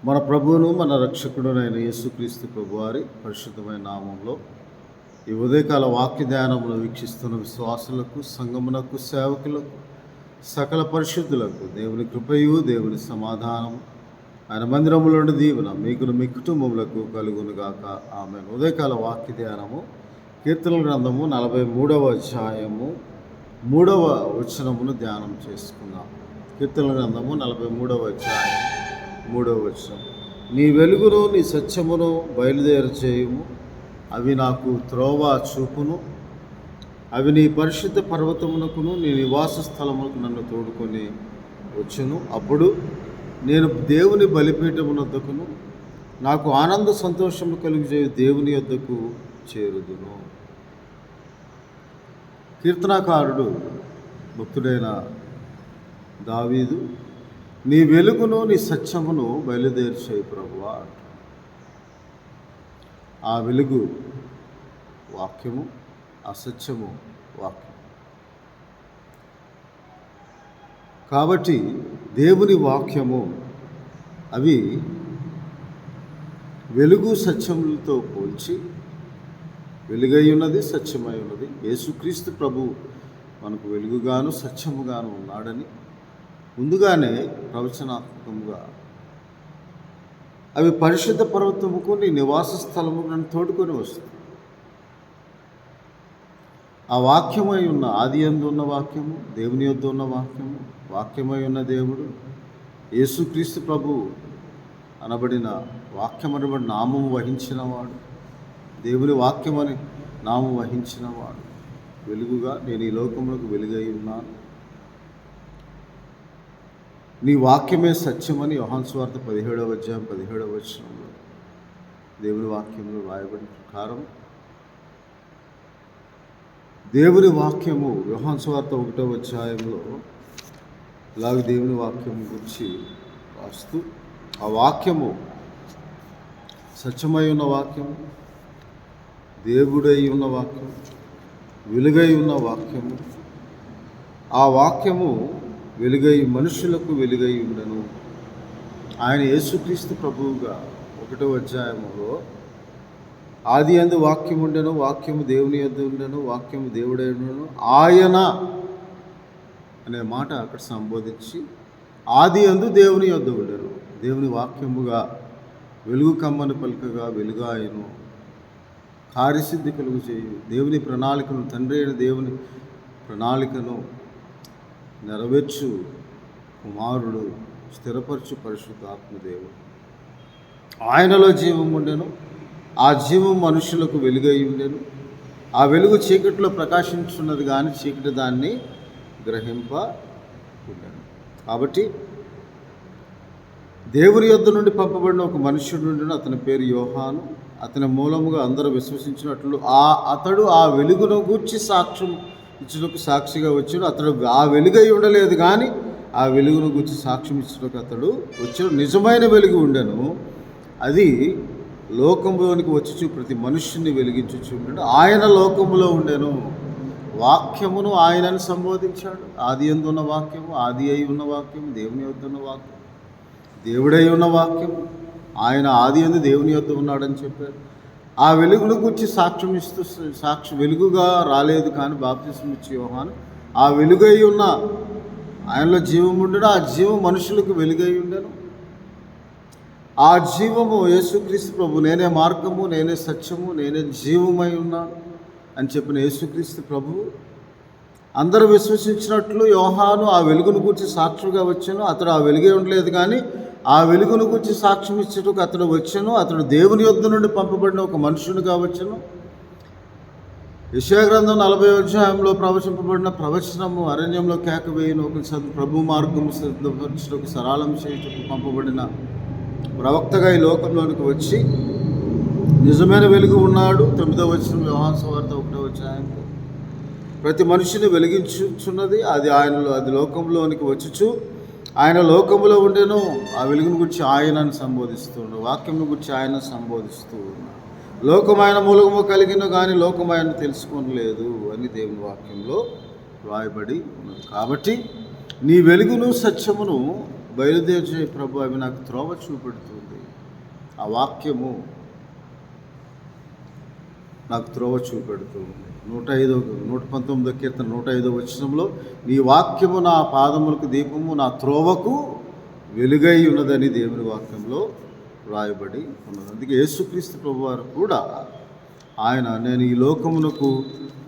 మన ప్రభువును మన రక్షకుడునైన యేసుక్రీస్తు ప్రభువారి పరిశుద్ధమైన నామంలో ఈ ఉదయకాల వాక్య ధ్యానమును వీక్షిస్తున్న విశ్వాసులకు, సంఘమునకు, సేవకులకు, సకల పరిశుద్ధులకు దేవుని కృపయు, దేవుని సమాధానము, ఆయన మందిరములోని దీవెన మీకును మీ కుటుంబములకు కలుగునుగాక. ఆమేన్. ఉదయకాల వాక్య ధ్యానము కీర్తనల గ్రంథము 43వ అధ్యాయము 3వ వచనమును ధ్యానం చేసుకుందాం. కీర్తనల గ్రంథము 43వ అధ్యాయం 3వ వచనం. నీ వెలుగును నీ సత్యమును బయలుదేర చేయుము, అవి నాకు త్రోవ చూపును. అవి నీ పరిశుద్ధ పర్వతమునకును నీ నివాస స్థలమునకు నన్ను తోడుకొని వచ్చును. అప్పుడు నేను దేవుని బలిపీఠమునొద్దకును, నాకు ఆనంద సంతోషము కలుగజేయు దేవుని యొద్దకు చేరుదును. కీర్తనాకారుడు భక్తుడైన దావీదు నీ వెలుగును నీ సత్యమును బయలుదేరి చేయి ప్రభువా. ఆ వెలుగు వాక్యము, ఆ సత్యము వాక్యం. కాబట్టి దేవుని వాక్యము అవి వెలుగు సత్యములతో పోల్చి వెలుగై ఉన్నది, సత్యమై ఉన్నది. యేసుక్రీస్తు ప్రభు మనకు వెలుగుగాను సత్యముగాను ఉన్నాడని ముందుగానే ప్రవచనాత్మకంగా అవి పరిశుద్ధ పర్వతముకు నీ నివాస స్థలము నన్ను తోడుకొని వస్తుంది. ఆ వాక్యమై ఉన్న, ఆది యందు ఉన్న వాక్యము, దేవుని యొద్ద ఉన్న వాక్యము, వాక్యమై ఉన్న దేవుడు యేసుక్రీస్తు ప్రభు అనబడిన వాక్యమనబడిన నామము వహించినవాడు, దేవుని వాక్యమని నామం వహించినవాడు. వెలుగుగా నేను ఈ లోకములకు వెలుగై ఉన్నాను, నీ వాక్యమే సత్యమని యోహాను సువార్త 17వ అధ్యాయం 17వ వచనంలో దేవుని వాక్యంలో రాయబడిన ప్రకారం దేవుని వాక్యము యోహాను సువార్త 1వ అధ్యాయంలో ఇలాగ దేవుని వాక్యం గురించి రాస్తూ, ఆ వాక్యము సత్యమై ఉన్న వాక్యము, దేవుడై ఉన్న వాక్యము, వెలుగై ఉన్న వాక్యము, ఆ వాక్యము వెలుగై మనుషులకు వెలుగై ఉండను. ఆయన యేసుక్రీస్తు ప్రభువుగా 1వ అధ్యాయములో ఆది యందు వాక్యం ఉండెను, వాక్యము దేవుని యొద్ద ఉండెను, వాక్యము దేవుడై ఉండెను, ఆయన అనే మాట అక్కడ సంబోధించి ఆది యందు దేవుని యొద్ద ఉండెను. దేవుని వాక్యముగా వెలుగు కమ్మని పలుకగా వెలుగాయను, కార్యసిద్ధి కలుగు చేయు దేవుని ప్రణాళికను, తండ్రి అయిన దేవుని ప్రణాళికను నెరవేర్చు కుమారుడు, స్థిరపరచు పరిశుద్ధాత్మదేవుడు. ఆయనలో జీవం ఉండెను, ఆ జీవం మనుషులకు వెలుగై ఉండెను. ఆ వెలుగు చీకటిలో ప్రకాశించున్నది కానీ చీకటి దాన్ని గ్రహింప ఉండెను. కాబట్టి దేవుని యొద్ద నుండి పంపబడిన ఒక మనుష్యుడు ఉండెను, అతని పేరు యోహాను. అతని మూలముగా అందరూ విశ్వసించినట్లు అతడు ఆ వెలుగును గూర్చి సాక్ష్యం ఇచ్చుటకు సాక్షిగా వచ్చాడు. అతడు ఆ వెలుగై ఉండలేదు కానీ ఆ వెలుగును గురించి సాక్ష్యం ఇచ్చుటకు అతడు వచ్చాడు. నిజమైన వెలుగు ఉండెను, అది లోకంలోనికి వచ్చి ప్రతి మనుష్యుని వెలిగించుచు ఉండెను. ఆయన లోకములో ఉండెను, వాక్యమును ఆయనను సంబోధించాడు. ఆది యందు ఉన్న వాక్యము, ఆది అయి ఉన్న వాక్యము, దేవుని యొద్ద ఉన్న వాక్యం, దేవుడై ఉన్న వాక్యము, ఆయన ఆది యందు దేవుని యొద్ద ఉన్నాడని చెప్పారు. ఆ వెలుగును గురించి సాక్ష్యం ఇస్తూ వెలుగుగా రాలేదు కానీ బాప్తిస్మం ఇచ్చి యోహాను ఆ వెలుగై ఉన్న ఆయనలో జీవం ఉండడు, ఆ జీవం మనుషులకు వెలుగై ఉండను. ఆ జీవము యేసుక్రీస్తు ప్రభు, నేనే మార్గము, నేనే సత్యము, నేనే జీవమై ఉన్నాను అని చెప్పిన యేసుక్రీస్తు ప్రభు అందరూ విశ్వసించినట్లు యోహాను ఆ వెలుగును గురించి సాక్షిగా వచ్చాను. అతడు ఆ వెలుగే ఉండలేదు కానీ ఆ వెలుగును గురించి సాక్ష్యం ఇచ్చేటకు అతడు వచ్చాను. అతడు దేవుని యొద్ద నుండి పంపబడిన ఒక మనుషునిగా వచ్చాను. యెషయా గ్రంథం 40వ అధ్యాయంలో ప్రవచింపబడిన ప్రవచనము, అరణ్యంలో కేక వేయును, ఒక ప్రభు మార్గము సిద్ధపరచుటకు, సరళం చేయుటకు పంపబడిన ప్రవక్తగా ఈ లోకంలోనికి వచ్చి నిజమైన వెలుగు ఉన్నాడు. 9వ వచనం యోహాను సువార్త 1వ అధ్యాయంలో ప్రతి మనిషిని వెలిగించుచున్నది. అది లోకంలోనికి వచ్చుచు ఆయన లోకములో ఉండెను. ఆ వెలుగును గురించి ఆయనను సంబోధిస్తున్నాడు, వాక్యమును గురించి ఆయన సంబోధిస్తూ ఉన్నాడు. లోకం ఆయన మూలము కలిగిన కానీ లోకం ఆయన తెలుసుకోలేదు అని దేవుని వాక్యంలో రాయబడి ఉన్నది. కాబట్టి నీ వెలుగును సత్యమును బయలుదేర్చే ప్రభు, అవి నాకు త్రోవ చూపెడుతుంది. ఆ వాక్యము నాకు త్రోవ చూపెడుతుంది. 119వ కీర్తన 105వ వచనంలో, నీ వాక్యము నా పాదములకు దీపము, నా త్రోవకు వెలుగై ఉన్నదని దేవుని వాక్యంలో రాయబడి ఉన్నది. అందుకే యేసుక్రీస్తు ప్రభువారు కూడా ఆయన నేను ఈ లోకమునకు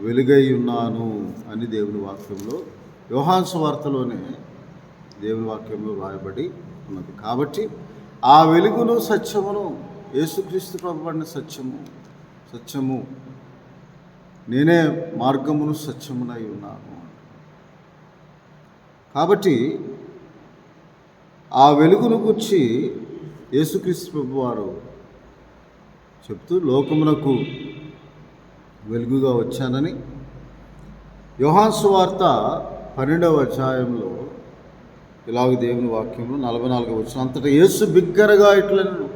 వెలుగై ఉన్నాను అని దేవుని వాక్యంలో, యోహాను సువార్తలోనే దేవుని వాక్యంలో రాయబడి ఉన్నది. కాబట్టి ఆ వెలుగును సత్యమును, యేసుక్రీస్తు ప్రభువైన సత్యము నేనే మార్గమును సత్యమునై ఉన్నాను. కాబట్టి ఆ వెలుగును గురించి యేసుక్రీస్తు ప్రభువారు చెప్తూ లోకమునకు వెలుగుగా వచ్చానని, యోహాను సువార్త 12వ అధ్యాయంలో ఇలాగ దేవుని వాక్యంలో 44వ వచనం, అంతటా యేసు బిగ్గరగా ఇట్లనెను,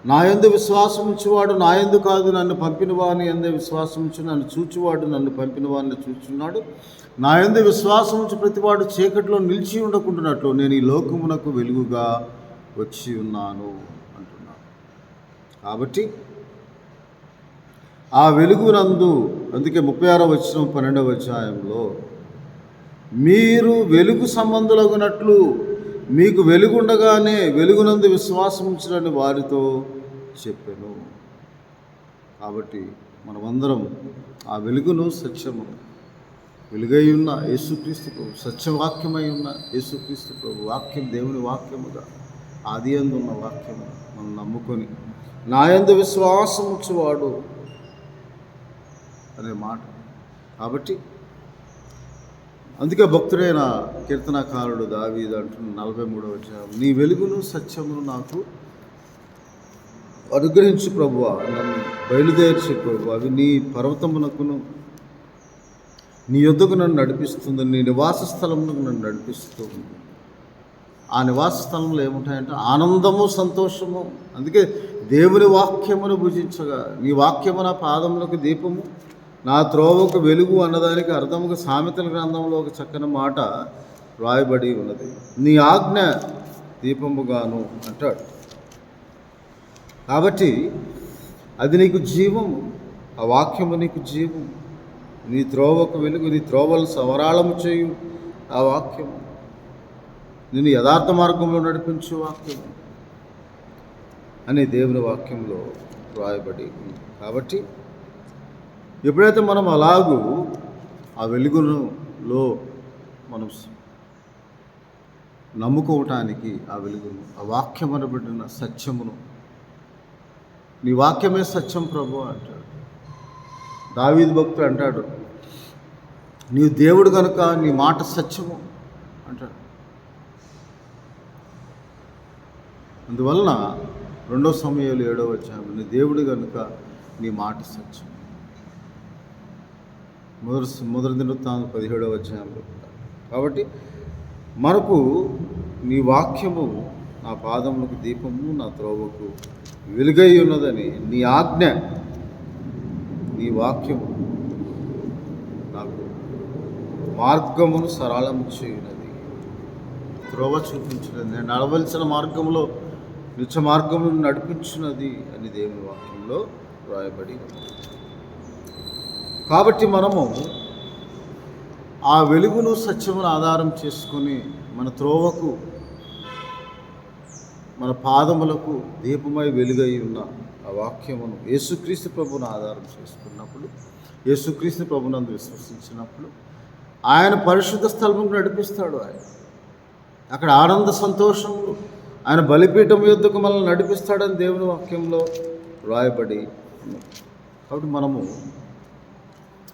నా యందు విశ్వాసం ఉంచువాడు నా యందు కాదు, నన్ను పంపిన వాని యందే విశ్వాసం ఉంచు, నన్ను చూచువాడు నన్ను పంపిన వాడిని చూచున్నాడు. నా యందు విశ్వాసం ఉంచి ప్రతివాడు చీకటిలో నిలిచి ఉండకుండానట్లు నేను ఈ లోకమునకు వెలుగుగా వచ్చి ఉన్నాను అంటున్నాను. కాబట్టి ఆ వెలుగునందు, అందుకే 36వ వచనం 12వ అధ్యాయంలో, మీరు వెలుగు సంబంధులగునట్లు మీకు వెలుగుండగానే వెలుగునందు విశ్వాసం ఉంచునని వారితో చెప్పాను. కాబట్టి మనమందరం ఆ వెలుగును సత్యము వెలుగై ఉన్న యేసుక్రీస్తు ప్రభు, సత్యవాక్యమై ఉన్న యేసుక్రీస్తు ప్రభు వాక్యం, దేవుని వాక్యముగా ఆది యందు ఉన్న వాక్యము మనం నమ్ముకొని నా యందు విశ్వాసం ఉంచువాడు అనే మాట. కాబట్టి అందుకే భక్తుడైన కీర్తనకారుడు దావీదు అంటున్న 43వ అధ్యాయం, నీ వెలుగును సత్యమును నాకు అనుగ్రహించు ప్రభువా, నన్ను బయలుదేర్చే ప్రభు, అవి నీ పర్వతమునకును నీ యొద్దకు నన్ను నడిపిస్తుంది, నీ నివాస స్థలమునకు నన్ను నడిపిస్తుంది. ఆ నివాస స్థలంలో ఏముంటాయంటే ఆనందము, సంతోషము. అందుకే దేవుని వాక్యమును భుజించగా, నీ వాక్యము నా పాదములకు దీపము, నా త్రోవకు వెలుగు అన్నదానికి అర్థముగా సామెతల గ్రంథంలో ఒక చక్కని మాట రాయబడి ఉన్నది. నీ ఆజ్ఞ దీపముగాను అంటాడు. కాబట్టి అది నీకు జీవము, ఆ వాక్యము నీకు జీవము. నీ త్రోవకు వెలుగు, నీ త్రోవలు సవరాళము చేయు ఆ వాక్యము, నేను యథార్థ మార్గంలో నడిపించు వాక్యము అని దేవుని వాక్యంలో రాయబడి ఉంది. కాబట్టి ఎప్పుడైతే మనం అలాగూ ఆ వెలుగులో మనం నమ్ముకోవటానికి, ఆ వెలుగును, ఆ వాక్యం అనబడిన సత్యమును, నీ వాక్యమే సత్యం ప్రభు అంటాడు. దావీదు భక్తుడు అంటాడు, నీవు దేవుడు కనుక నీ మాట సత్యము అంటాడు. అందువలన 2 సమూయేలు 7వ అధ్యాయం, నీ దేవుడు కనుక నీ మాట సత్యం. మొదటి దినవృత్తాంతం 17వ అధ్యాయంలో. కాబట్టి మనకు నీ వాక్యము నా పాదములకు దీపము, నా త్రోవకు వెలుగై ఉన్నదని, నీ ఆజ్ఞ, నీ వాక్యము నాకు మార్గమును సరళము చేయునది, త్రోవ చూపించినది, నేను నడవలసిన మార్గంలో నిత్య మార్గమును నడిపించినది అని దేవుని వాక్యంలో రాయబడి ఉంది. కాబట్టి మనము ఆ వెలుగును సత్యమును ఆధారం చేసుకొని మన త్రోవకు, మన పాదములకు దీపమై వెలుగై ఉన్న ఆ వాక్యమును యేసుక్రీస్తు ప్రభువును ఆధారం చేసుకున్నప్పుడు, యేసుక్రీస్తు ప్రభువునందు విశ్వసించినప్పుడు ఆయన పరిశుద్ధ స్థలముకు నడిపిస్తాడు. ఆయన అక్కడ ఆనంద సంతోషములు, ఆయన బలిపీఠం యొద్దకు మనల్ని నడిపిస్తాడని దేవుని వాక్యంలో రాయబడి ఉన్నది. కాబట్టి మనము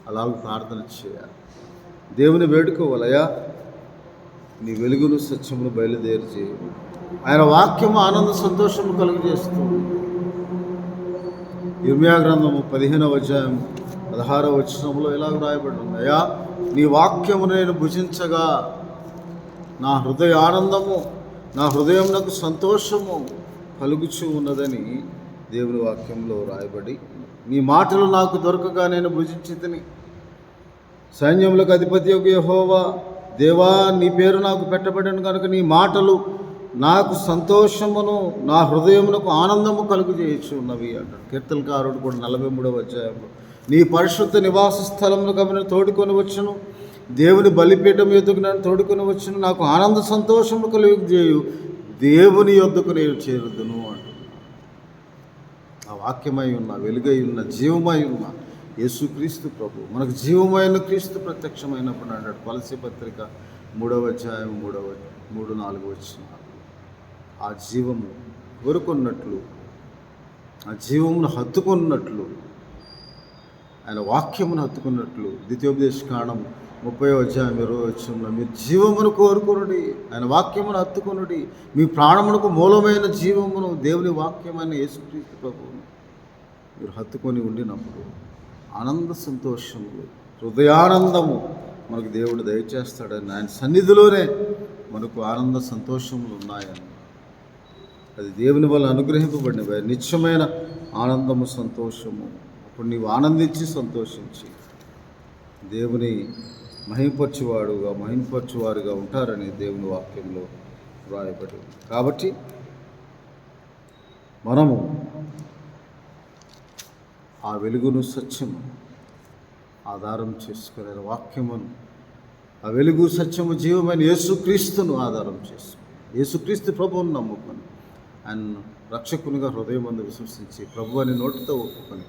అలాగే ప్రార్థన చేయాలి, దేవుని వేడుకోవాలయ్యా, నీ వెలుగును సత్యమును బయలుదేరి చేయ. ఆయన వాక్యము ఆనంద సంతోషము కలుగజేస్తుంది. ఇర్మియా గ్రంథము 15వ అధ్యాయం 16వ వచనంలో ఇలాగ రాయబడి ఉంది, అయ్యా నీ వాక్యము నేను భుజించగా నా హృదయ ఆనందము, నా హృదయమునకు సంతోషము కలుగుచూ ఉన్నదని దేవుని వాక్యంలో రాయబడి, నీ మాటలు నాకు దొరకగా నేను భుజించితిని. సైన్యములకు అధిపతి యెహోవా దేవా, నీ పేరు నాకు పెట్టబడిన కనుక నీ మాటలు నాకు సంతోషమును, నా హృదయమునకు ఆనందము కలుగు చేయొచ్చు ఉన్నవి అంటాడు కీర్తనకారుడు కూడా 43వ అధ్యాయంలో. నీ పరిశుద్ధ నివాస స్థలమును గమని తోడుకొని వచ్చును, దేవుని బలిపీఠం యొద్దకు నన్ను తోడుకొని వచ్చును, నాకు ఆనంద సంతోషము కలుగు చేయు, దేవుని యొద్దకు నేను చేరుదును అంటున్నాను. ఆ వాక్యమై ఉన్న, వెలుగై ఉన్న, జీవమై ఉన్న యేసుక్రీస్తు ప్రభు, మనకు జీవమైన క్రీస్తు ప్రత్యక్షమైనప్పుడు అన్నాడు కొలస్సీ పత్రిక 3వ అధ్యాయం 3-4 వచనం. ఆ జీవము కోరుకున్నట్లు, ఆ జీవమును హత్తుకున్నట్లు, ఆయన వాక్యమును హత్తుకున్నట్లు ద్వితీయోపదేశకాండం 30వ అధ్యాయం 20వ వచనంలో మీరు జీవమును కోరుకొనుడి, ఆయన వాక్యమును హత్తుకొనుడి, మీ ప్రాణమునకు మూలమైన జీవమును దేవుని వాక్యమైన యేసుక్రీస్తు ప్రభువును మీరు హత్తుకొని ఉండినప్పుడు ఆనంద సంతోషములు, హృదయానందము మనకు దేవుడు దయచేస్తాడని, ఆయన సన్నిధిలోనే మనకు ఆనంద సంతోషములు ఉన్నాయని, అది దేవుని వల్ల అనుగ్రహింపబడినవి నిత్యమైన ఆనందము, సంతోషము. అప్పుడు నీవు ఆనందించి సంతోషించి దేవుని మహింపరచువారుగా ఉంటారని దేవుని వాక్యంలో వ్రాయబడి. కాబట్టి మనము ఆ వెలుగును, సత్యము ఆధారం చేసుకునే వాక్యమును, ఆ వెలుగు, సత్యము, జీవమైన యేసుక్రీస్తును ఆధారం చేసుకుని, యేసుక్రీస్తు ప్రభువును నమ్ముకొని, ఆయన రక్షకునిగా హృదయమందు విశ్వసించి, ప్రభు అని నోటితో ఒప్పుకొని,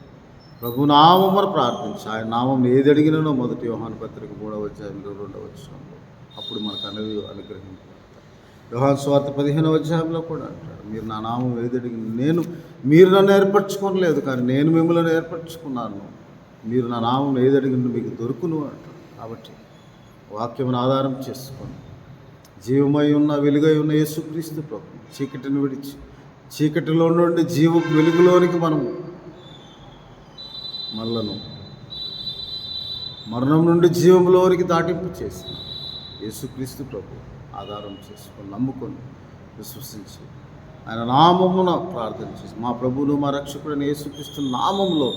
ప్రభు నామమును ప్రార్థించి, ఆయన నామం ఏది అడిగినో 1 యోహాను పత్రిక 3వ అధ్యాయం 2వ వచనంలో అప్పుడు మనకు అనుగ్రహింపబడతాయి. యోహాను సువార్త 15వ అధ్యాయంలో కూడా అంటాడు, మీరు నా నామం ఏది అడిగిన మీరు నన్ను ఏర్పరచుకోనలేదు, కానీ నేను మిమ్మల్ని ఏర్పరచుకున్నాను, మీరు నా నామం ఏది అడిగిన మీకు దొరుకును అంటాడు. కాబట్టి వాక్యమును ఆధారం చేసుకొని జీవమై ఉన్న, వెలుగై ఉన్న యేసుక్రీస్తు ప్రభు చీకటిని విడిచి, చీకటిలో నుండి వెలుగులోనికి మనము మళ్ళను మరణం నుండి జీవంలోనికి దాటింపు చేసిన యేసుక్రీస్తు ప్రభు ఆధారం చేసుకొని, నమ్ముకొని, విశ్వసించి, ఆయన నామమున ప్రార్థన చేసి, మా ప్రభువును మా రక్షకుడైన యేసుక్రీస్తు నామములో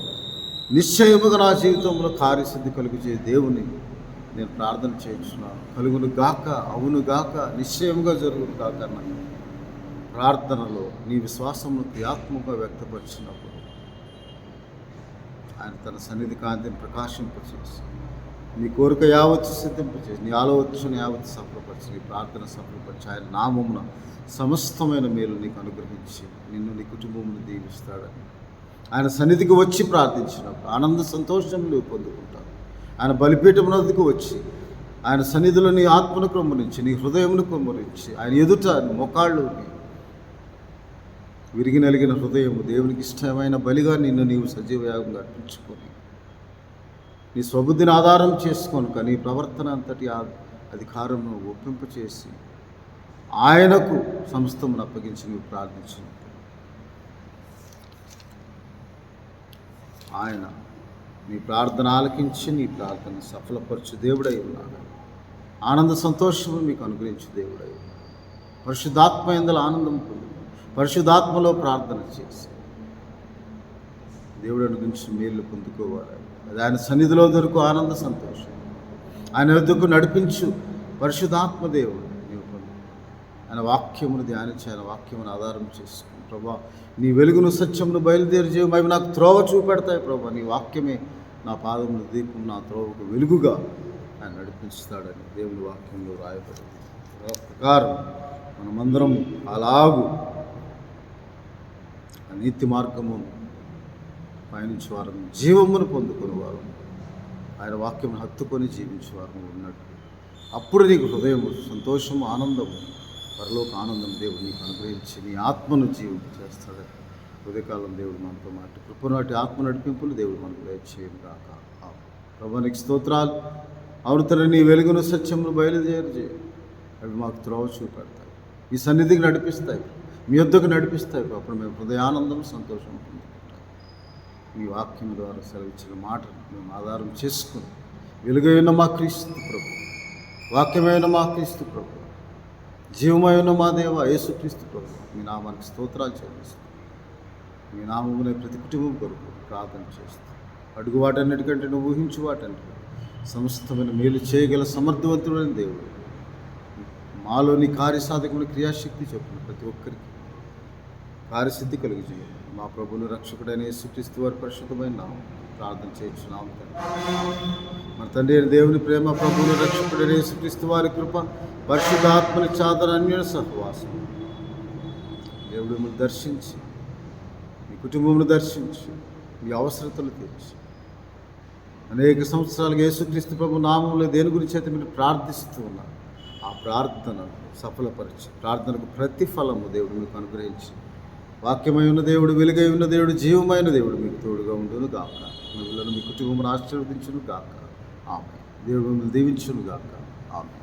నిశ్చయముగా నా జీవితంలో కార్యసిద్ధి కలుగు చేయ దేవుని నేను ప్రార్థన చేయించున్నాను. కలుగును గాక, అవును గాక, నిశ్చయముగా జరుగును గాక అన్న ప్రార్థనలో నీ విశ్వాసమును క్రియాత్మకంగా వ్యక్తపరిచినప్పుడు ఆయన తన సన్నిధి కాంతిని ప్రకాశింపచేసి, నీ కోరిక యావత్తు సిద్ధింపచేసి, నీ ఆలోచన యావత్తు సఫలపరిచి, నీ ప్రార్థన సఫలపరిచి, ఆయన నామమున సమస్తమైన మేలు నీకు అనుగ్రహించి నిన్ను, నీ కుటుంబమును దీవిస్తాడని ఆయన సన్నిధికి వచ్చి ప్రార్థించినప్పుడు ఆనంద సంతోషములు పొందుకుంటారు. ఆయన బలిపీఠం నదికి వచ్చి ఆయన సన్నిధిలో నీ ఆత్మను క్రొమ్మరించి, నీ హృదయమును క్రొమ్మరించి, ఆయన ఎదుట మొకాళ్ళు విరిగి నలిగిన హృదయము దేవునికి ఇష్టమైన బలిగా నీవు సజీవయాగంగా అర్పించుకొని, నీ స్వబుద్ధిని ఆధారం చేసుకొనుక నీ ప్రవర్తన అంతటి అధికారమును ఒప్పింపచేసి ఆయనకు సమస్తమును అప్పగించి నీవు ప్రార్థించినప్పుడు ఆయన నీ ప్రార్థన ఆలకించి నీ ప్రార్థన సఫలపరచు దేవుడై ఉన్నాడు. ఆనంద సంతోషము మీకు అనుగ్రహించు దేవుడై ఉన్నాడు. పరిశుద్ధాత్మ యందల ఆనందం పొంది, పరిశుద్ధాత్మలో ప్రార్థన చేసి దేవుడు అనుగ్రహించి మేలు పొందుకోవాలి. అది ఆయన సన్నిధిలో దొరుకు ఆనంద సంతోషం. ఆయన వద్దకు నడిపించు పరిశుద్ధాత్మ దేవుడు నీవు పొంది, ఆయన వాక్యమును ధ్యానించి, ఆయన వాక్యమును ఆధారం చేసుకుని, ప్రభా నీ వెలుగును, సత్యమును బయలుదేరి చేయము, అవి నాకు త్రోవ చూపెడతాయి. ప్రభా నీ వాక్యమే నా పాదమును దీపం, నా త్రోవకు వెలుగుగా ఆయన నడిపిస్తాడని దేవుని వాక్యంలో రాయబడింది. ప్రకారం మనమందరం అలాగూ నీతి మార్గము పయనించేవారు, జీవమును పొందుకునేవారు, ఆయన వాక్యమును హత్తుకొని జీవించేవారు ఉన్నట్టు అప్పుడు నీకు హృదయము, సంతోషము, ఆనందము, పరలోక ఆనందం దేవుడు నీకు అనుగ్రహించి నీ ఆత్మను జీవించేస్తాడని ఉదయకాలం దేవుడు మనతో మాట కృపనాటి ఆత్మ నడిపింపులు దేవుడు మనకు దయచేయను కాక. ప్రభునికి స్తోత్రాలు. అవును నీ వెలుగును, సత్యమును బయలుదేరి అవి మాకు త్రోవ చూపెడతాయి, ఈ సన్నిధికి నడిపిస్తాయి, మీ వద్దకు నడిపిస్తాయి. అప్పుడు మేము హృదయానందం, సంతోషం పొందుకుంటాం. మీ వాక్యం ద్వారా సెలవిచ్చిన మాటను మేము ఆధారం చేసుకుని, వెలుగైన మా క్రీస్తు ప్రభు, వాక్యమైన మా క్రీస్తు ప్రభు, జీవమైన మా దేవ యేసుక్రీస్తు ప్రభు, మీ నామానికి స్తోత్రాలు చెల్లిస్తాం. మీ నామమునే ప్రతి కుటుంబం కొరకు ప్రార్థన చేస్తాం. అడుగు వాటన్నిటికంటే నువ్వు ఊహించు వాటన్నిటి సమస్తమైన మేలు చేయగల సమర్థవంతుడైన దేవుడు మాలోని కార్యసాధకమైన క్రియాశక్తి చొప్పున ప్రతి ఒక్కరికి కార్యసిద్ధి కలిగి చేయండి. మా ప్రభువును రక్షకుడైన యేసుక్రీస్తు వారి పరిశుద్ధమైన నామం ప్రార్థన చేయించున్నాము. మన తండ్రి అయిన దేవుని ప్రేమ, ప్రభువును రక్షకుడైన యేసుక్రీస్తు వారి కృప, పరిశుద్ధాత్మని చాదర అన్యోన్య సహవాసం దేవుడు మిమ్మల్ని దర్శించి, మీ కుటుంబమును దర్శించి, మీ అవసరతలు తీర్చి, అనేక సంవత్సరాలుగా యేసుక్రీస్తు ప్రభు నామంలో దేని గురించి అయితే మీరు ప్రార్థిస్తూ ఉన్నారు, ఆ ప్రార్థనను సఫలపరిచి, ప్రార్థనకు ప్రతిఫలము దేవుడు మీకు అనుగ్రహించి, వాక్యమై ఉన్న దేవుడు, వెలుగై ఉన్న దేవుడు, జీవమైన దేవుడు మీకు తోడుగా ఉండును గాక. మిమ్మల్ని మీ కుటుంబమును ఆశీర్వదించును గాక. ఆమె దేవుడు మిమ్మల్ని దీవించును గాక. ఆమె.